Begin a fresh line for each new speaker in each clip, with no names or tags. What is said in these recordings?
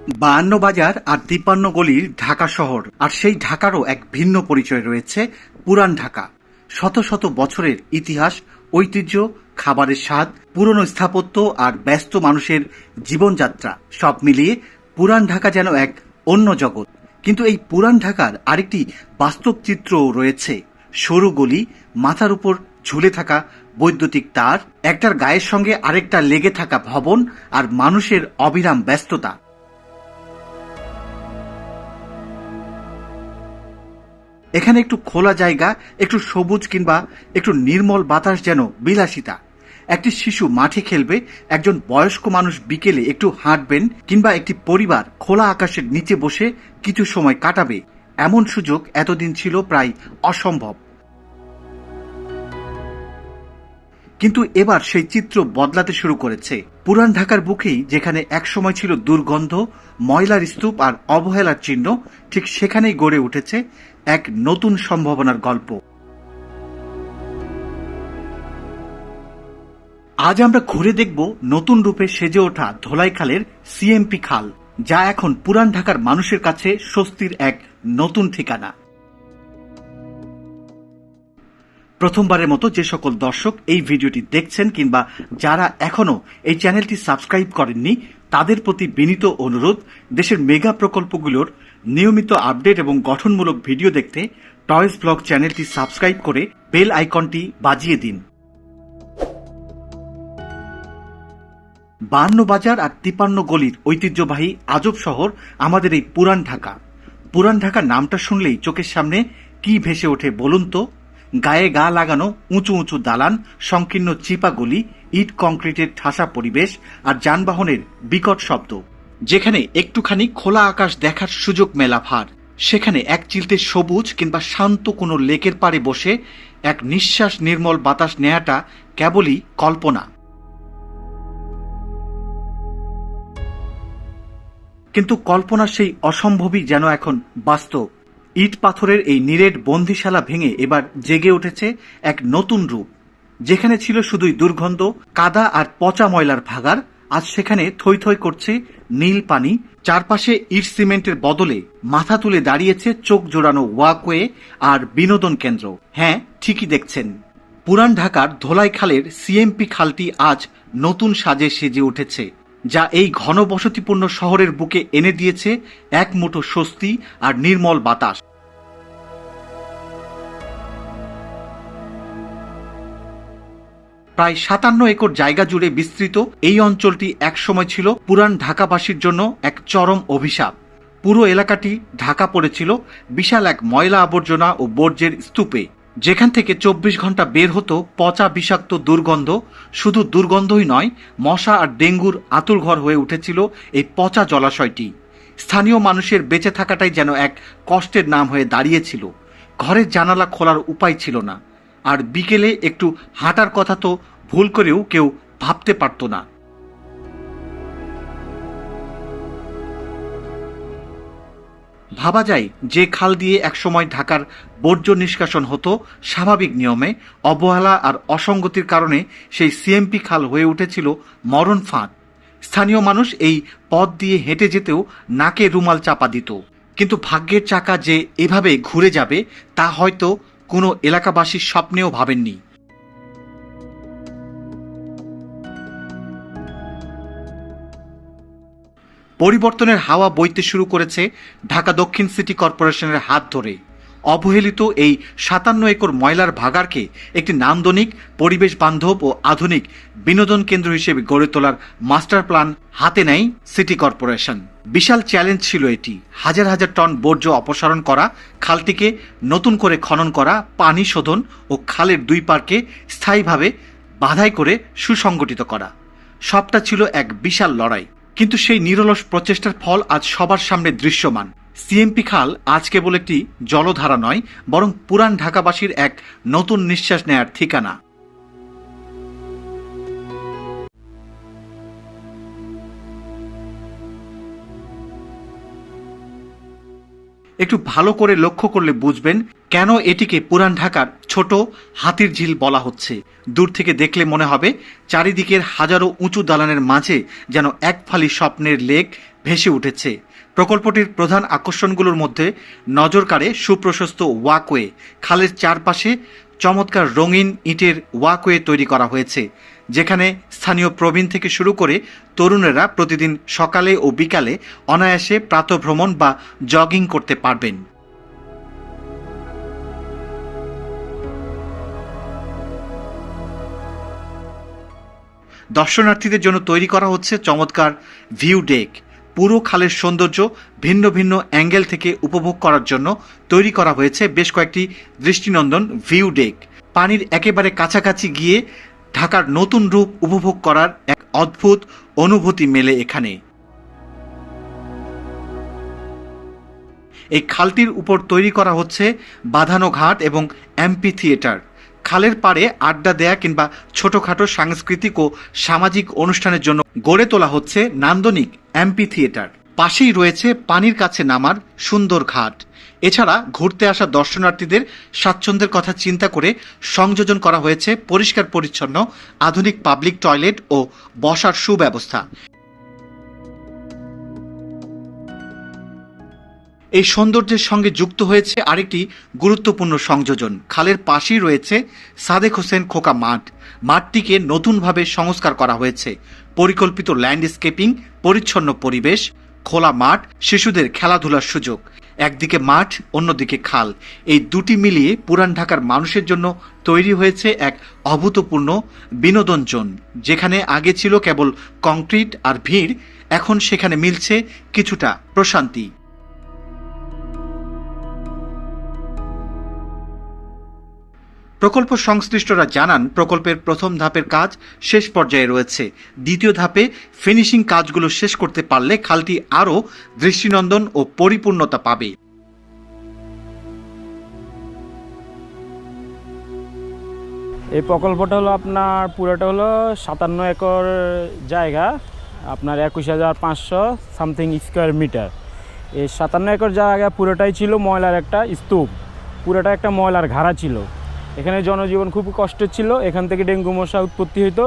52 বাজার আর 53 গলির ঢাকা শহর, আর সেই ঢাকারও এক ভিন্ন পরিচয় রয়েছে। পুরান ঢাকা, শত শত বছরের ইতিহাস, ঐতিহ্য, খাবারের স্বাদ, পুরনো স্থাপত্য আর ব্যস্ত মানুষের জীবনযাত্রা সব মিলিয়ে পুরান ঢাকা যেন এক অন্য জগৎ। কিন্তু এই পুরান ঢাকার আরেকটি বাস্তব চিত্রও রয়েছে। সরু গলি, মাথার উপর ঝুলে থাকা বৈদ্যুতিক তার, একটার গায়ের সঙ্গে আরেকটা লেগে থাকা ভবন, আর মানুষের অবিরাম ব্যস্ততা। এখানে একটু খোলা জায়গা, একটু সবুজ কিংবা একটু নির্মল বাতাস যেন বিলাসিতা। একটি শিশু মাঠে খেলবে, একজন বয়স্ক মানুষ বিকেলে একটু হাঁটবেন, কিংবা একটি পরিবার খোলা আকাশের নিচে বসে কিছু সময় কাটাবে, এমন সুযোগ এতদিন ছিল প্রায় অসম্ভব। কিন্তু এবার সেই চিত্র বদলাতে শুরু করেছে। পুরান ঢাকার বুকেই যেখানে একসময় ছিল দুর্গন্ধ, ময়লার স্তূপ আর অবহেলার চিহ্ন, ঠিক সেখানেই গড়ে উঠেছে এক নতুন সম্ভাবনার গল্প। আজ আমরা ঘুরে দেখব নতুন রূপে সেজে ওঠা ধোলাইখালের সিএমপি খাল, যা এখন পুরান ঢাকার মানুষের কাছে স্বস্তির এক নতুন ঠিকানা। প্রথমবারের মতো যে সকল দর্শক এই ভিডিওটি দেখছেন কিংবা যারা এখনো এই চ্যানেলটি সাবস্ক্রাইব করেননি, তাদের প্রতি বিনীত অনুরোধ, দেশের মেগা প্রকল্পগুলোর নিয়মিত আপডেট এবং গঠনমূলক ভিডিও দেখতে টয়েস ব্লগ চ্যানেলটি সাবস্ক্রাইব করে বেল আইকনটি বাজিয়ে দিন। 52 বাজার আর 53 গলির ঐতিহ্যবাহী আজব শহর আমাদের এই পুরান ঢাকা। পুরান ঢাকা নামটা শুনলেই চোখের সামনে কি ভেসে ওঠে বলুন তো? গায়ে গা লাগানো উঁচু উঁচু দালান, সংকীর্ণ চিপা গলি, ইট কংক্রিটের ঠাসা পরিবেশ আর যানবাহনের বিকট শব্দ। যেখানে একটুখানি খোলা আকাশ দেখার সুযোগ মেলা ভার, সেখানে এক চিলতে সবুজ কিংবা শান্ত কোনো লেকের পাড়ে বসে এক নিঃশ্বাস নির্মল বাতাস নেয়াটা কেবলই কল্পনা। কিন্তু কল্পনা সেই অসম্ভবই যেন এখন বাস্তব। ইট পাথরের এই নিরেট বন্দিশালা ভেঙে এবার জেগে উঠেছে এক নতুন রূপ। যেখানে ছিল শুধুই দুর্গন্ধ, কাদা আর পচা ময়লার ভাগার, আজ সেখানে থই থই করছে নীল পানি। চারপাশে ইট সিমেন্টের বদলে মাথা তুলে দাঁড়িয়েছে চোখ জোড়ানো ওয়াকওয়ে আর বিনোদন কেন্দ্র। হ্যাঁ, ঠিকই দেখছেন, পুরান ঢাকার ধোলাইখালের সিএমপি খালটি আজ নতুন সাজে সেজে উঠেছে, যা এই ঘনবসতিপূর্ণ শহরের বুকে এনে দিয়েছে এক মুঠো স্বস্তি আর নির্মল বাতাস। প্রায় 57 একর জায়গা জুড়ে বিস্তৃত এই অঞ্চলটি একসময় ছিল পুরান ঢাকাবাসীর জন্য এক চরম অভিশাপ। পুরো এলাকাটি ঢাকা পড়েছিল বিশাল এক ময়লা আবর্জনা ও বর্জ্যের স্তূপে, যেখান থেকে 24 ঘন্টা বের হতো পচা বিষাক্ত দুর্গন্ধ। শুধু দুর্গন্ধই নয়, মশা আর ডেঙ্গুর আঁতুড়ঘর হয়ে উঠেছিল এই পচা জলাশয়টি। স্থানীয় মানুষের বেঁচে থাকাটাই যেন এক কষ্টের নাম হয়ে দাঁড়িয়েছিল। ঘরের জানালা খোলার উপায় ছিল না, আর বিকেলে একটু হাঁটার কথা তো ভুল করেও কেউ ভাবতে পারত না। ভাবা যায়, যে খাল দিয়ে একসময় ঢাকার বর্জ্য নিষ্কাশন হতো স্বাভাবিক নিয়মে, অবহেলা আর অসঙ্গতির কারণে সেই সিএমপি খাল হয়ে উঠেছিল মরণ ফাঁদ। স্থানীয় মানুষ এই পথ দিয়ে হেঁটে যেতেও নাকে রুমাল চাপা দিত। কিন্তু ভাগ্যের চাকা যে এভাবে ঘুরে যাবে তা হয়তো কোনো এলাকাবাসীর স্বপ্নেও ভাবেননি। পরিবর্তনের হাওয়া বইতে শুরু করেছে ঢাকা দক্ষিণ সিটি কর্পোরেশনের হাত ধরে। অবহেলিত এই 57 একর ময়লার ভাগাড়কে একটি নান্দনিক, পরিবেশ বান্ধব ও আধুনিক বিনোদন কেন্দ্র হিসেবে গড়ে তোলার মাস্টার প্ল্যান হাতে নেয় সিটি কর্পোরেশন। বিশাল চ্যালেঞ্জ ছিল এটি। হাজার হাজার টন বর্জ্য অপসারণ করা, খালটিকে নতুন করে খনন করা, পানি শোধন ও খালের দুই পাড়কে স্থায়ীভাবে বাধাই করে সুসংগঠিত করা। সবটা ছিল এক বিশাল লড়াই। কিন্তু সেই নিরলস প্রচেষ্টার ফল আজ সবার সামনে দৃশ্যমান। সিএমপি খাল আজ কেবল একটি জলধারা নয়, বরং পুরান ঢাকাবাসীর এক নতুন নিঃশ্বাস নেয়ার ঠিকানা। একটু ভালো করে লক্ষ্য করলে বুঝবেন কেন এটিকে পুরান ঢাকার ছোট হাতির ঝিল বলা হচ্ছে। দূর থেকে দেখলে মনে হবে চারিদিকের হাজারো উঁচু দালানের মাঝে যেন এক ফালি স্বপ্নের লেক ভেসে উঠেছে। প্রকল্পটির প্রধান আকর্ষণগুলোর মধ্যে নজর কাড়ে সুপ্রশস্ত ওয়াকওয়ে। খালের চারপাশে চমৎকার রঙিন ইটের ওয়াকওয়ে তৈরি করা হয়েছে, যেখানে স্থানীয় প্রবীণ থেকে শুরু করে তরুণেরা প্রতিদিন সকালে ও বিকালে অনায়াসে প্রাতঃভ্রমণ বা জগিং করতে পারবেন। দর্শনার্থীদের জন্য তৈরি করা হচ্ছে চমৎকার ভিউ ডেক। পুরো খালের সৌন্দর্য ভিন্ন ভিন্ন অ্যাঙ্গেল থেকে উপভোগ করার জন্য তৈরি করা হয়েছে বেশ কয়েকটি দৃষ্টিনন্দন ভিউ ডেক। পানির একেবারে কাছাকাছি গিয়ে ঢাকার নতুন রূপ উপভোগ করার এক অদ্ভুত অনুভূতি মেলে এখানে। এই খালটির উপর তৈরি করা হচ্ছে বাঁধানো ঘাট এবং অ্যাম্পি থিয়েটার। খালের পাড়ে আড্ডা দেয়া কিংবা ছোটখাটো সাংস্কৃতিক ও সামাজিক অনুষ্ঠানের জন্য গড়ে তোলা হচ্ছে নান্দনিক অ্যাম্পি থিয়েটার। পাশেই রয়েছে পানির কাছে নামার সুন্দর ঘাট। এছাড়া ঘুরতে আসা দর্শনার্থীদের স্বাচ্ছন্দ্যের কথা চিন্তা করে সংযোজন করা হয়েছে পরিষ্কার পরিচ্ছন্ন আধুনিক পাবলিক টয়লেট ও বসার সুব্যবস্থা। এই সৌন্দর্যের সঙ্গে যুক্ত হয়েছে আরেকটি গুরুত্বপূর্ণ সংযোজন। খালের পাশেই রয়েছে সাদেক হোসেন খোকা মাঠ। মাঠটিকে নতুনভাবে সংস্কার করা হয়েছে। পরিকল্পিত ল্যান্ডস্কেপিং, পরিচ্ছন্ন পরিবেশ, খোলা মাঠ, শিশুদের খেলাধুলার সুযোগ। একদিকে মাঠ, অন্যদিকে খাল। এই দুটি মিলিয়ে পুরান ঢাকার মানুষের জন্য তৈরি হয়েছে এক অভূতপূর্ণ বিনোদন জোন। যেখানে আগে ছিল কেবল কংক্রিট আর ভিড়, এখন সেখানে মিলছে কিছুটা প্রশান্তি। প্রকল্প সংশ্লিষ্টরা জানান, প্রকল্পের প্রথম ধাপের কাজ শেষ পর্যায়ে রয়েছে। দ্বিতীয় ধাপে ফিনিশিং কাজগুলো শেষ করতে পারলে খালটি আরও দৃষ্টিনন্দন ও পরিপূর্ণতা পাবে।
এই প্রকল্পটা হলো আপনার পুরোটা হলো 57 একর জায়গা, আপনার 21,500 সামথিং স্কোয়ার মিটার। এই 57 একর জায়গা পুরোটাই ছিল ময়লার একটা স্তূপ, পুরোটা একটা ময়লার ঘাড়া ছিল। এখানে জনজীবন খুব কষ্ট ছিল, এখান থেকে ডেঙ্গু মশা উৎপত্তি হইতো,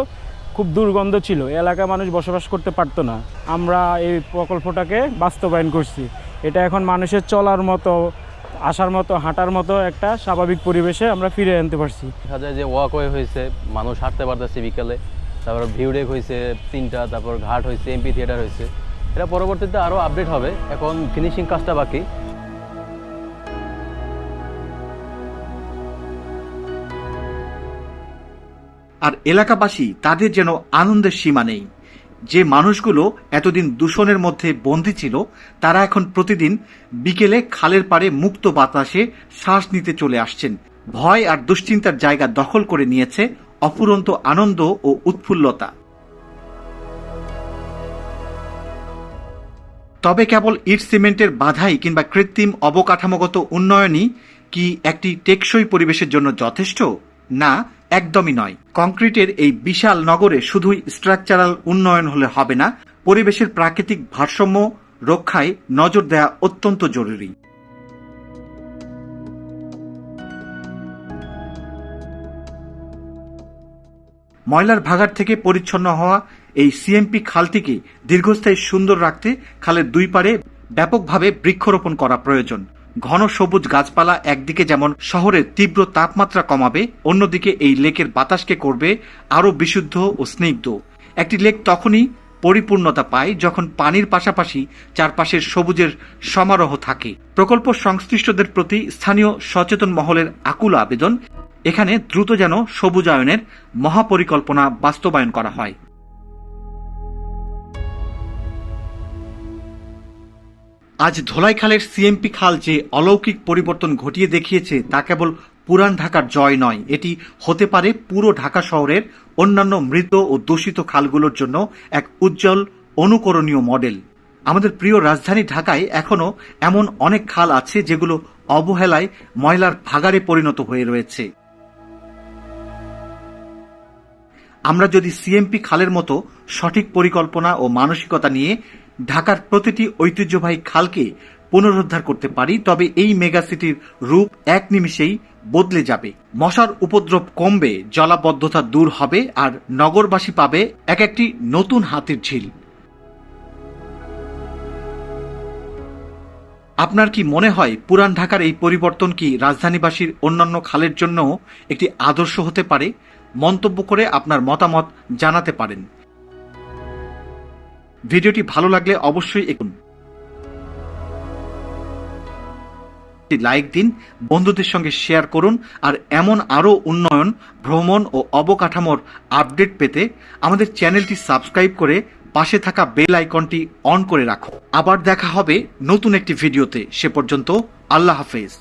খুব দুর্গন্ধ ছিল, এলাকায় মানুষ বসবাস করতে পারতো না। আমরা এই প্রকল্পটাকে বাস্তবায়ন করছি। এটা এখন মানুষের চলার মতো, আসার মতো, হাঁটার মতো একটা স্বাভাবিক পরিবেশে আমরা ফিরে আনতে পারছি।
দেখা যায় যে ওয়াকওয়ে হয়েছে, মানুষ হাঁটতে পারতেছে বিকালে, তারপর ভিউ ডেক হয়েছে 3টা, তারপর ঘাট হয়েছে, এমপি থিয়েটার হয়েছে। এটা পরবর্তীতে আরও আপডেট হবে, এখন ফিনিশিং কাজটা বাকি।
আর এলাকাবাসী তাদের যেন আনন্দের সীমা নেই। যে মানুষগুলো এতদিন দূষণের মধ্যে বন্দী ছিল, তারা এখন প্রতিদিন বিকেলে খালের পাড়ে মুক্ত বাতাসে শ্বাস নিতে চলে আসছেন। ভয় আর দুশ্চিন্তার জায়গা দখল করে নিয়েছে অফুরন্ত আনন্দ ও উৎফুল্লতা। তবে কেবল ইট সিমেন্টের বাধাই কিংবা কৃত্রিম অবকাঠামোগত উন্নয়নই কি একটি টেকসই পরিবেশের জন্য যথেষ্ট? না, একদমই নয়। কংক্রিটের এই বিশাল নগরে শুধুই স্ট্রাকচারাল উন্নয়ন হলে হবে না, পরিবেশের প্রাকৃতিক ভারসাম্য রক্ষায় নজর দেওয়া অত্যন্ত জরুরি। ময়লার ভাগাড় থেকে পরিচ্ছন্ন হওয়া এই সিএমপি খালটিকে দীর্ঘস্থায়ী সুন্দর রাখতে খালের দুই পাড়ে ব্যাপকভাবে বৃক্ষরোপণ করা প্রয়োজন। ঘন সবুজ গাছপালা একদিকে যেমন শহরের তীব্র তাপমাত্রা কমাবে, অন্যদিকে এই লেকের বাতাসকে করবে আরও বিশুদ্ধ ও স্নিগ্ধ। একটি লেক তখনই পরিপূর্ণতা পায় যখন পানির পাশাপাশি চারপাশের সবুজের সমারোহ থাকে। প্রকল্প সংশ্লিষ্টদের প্রতি স্থানীয় সচেতন মহলের আকুল আবেদন, এখানে দ্রুত যেন সবুজায়নের মহাপরিকল্পনা বাস্তবায়ন করা হয়। আজ ধোলাইখালের সিএমপি খাল যে অলৌকিক পরিবর্তন ঘটিয়ে দেখিয়েছে, তা কেবল পুরান ঢাকার জয় নয়, এটি হতে পারে পুরো ঢাকা শহরের অন্যান্য মৃত ও দূষিত খালগুলোর জন্য এক উজ্জ্বল অনুকরণীয় মডেল। আমাদের প্রিয় রাজধানী ঢাকায় এখনো এমন অনেক খাল আছে যেগুলো অবহেলায় ময়লার ভাগাড়ে পরিণত হয়ে রয়েছে। আমরা যদি সিএমপি খালের মতো সঠিক পরিকল্পনা ও মানসিকতা নিয়ে ঢাকার প্রতিটি ঐতিহ্যবাহী খালকে পুনরুদ্ধার করতে পারি, তবে এই মেগাসিটির রূপ এক নিমিষেই বদলে যাবে। মশার উপদ্রব কমবে, জলাবদ্ধতা দূর হবে, আর নগরবাসী পাবে এক একটি নতুন হাতির ঝিল। আপনার কি মনে হয় পুরান ঢাকার এই পরিবর্তন কি রাজধানীবাসীর অন্যান্য খালের জন্য একটি আদর্শ হতে পারে? মন্তব্য করে আপনার মতামত জানাতে পারেন। ভিডিওটি ভালো লাগলে অবশ্যই একটি লাইক দিন, বন্ধুদের সঙ্গে শেয়ার করুন। আর এমন আরও উন্নয়ন, ভ্রমণ ও অবকাঠামোর আপডেট পেতে আমাদের চ্যানেলটি সাবস্ক্রাইব করে পাশে থাকা বেল আইকনটি অন করে রাখুন। আবার দেখা হবে নতুন একটি ভিডিওতে। সে পর্যন্ত আল্লাহ হাফেজ।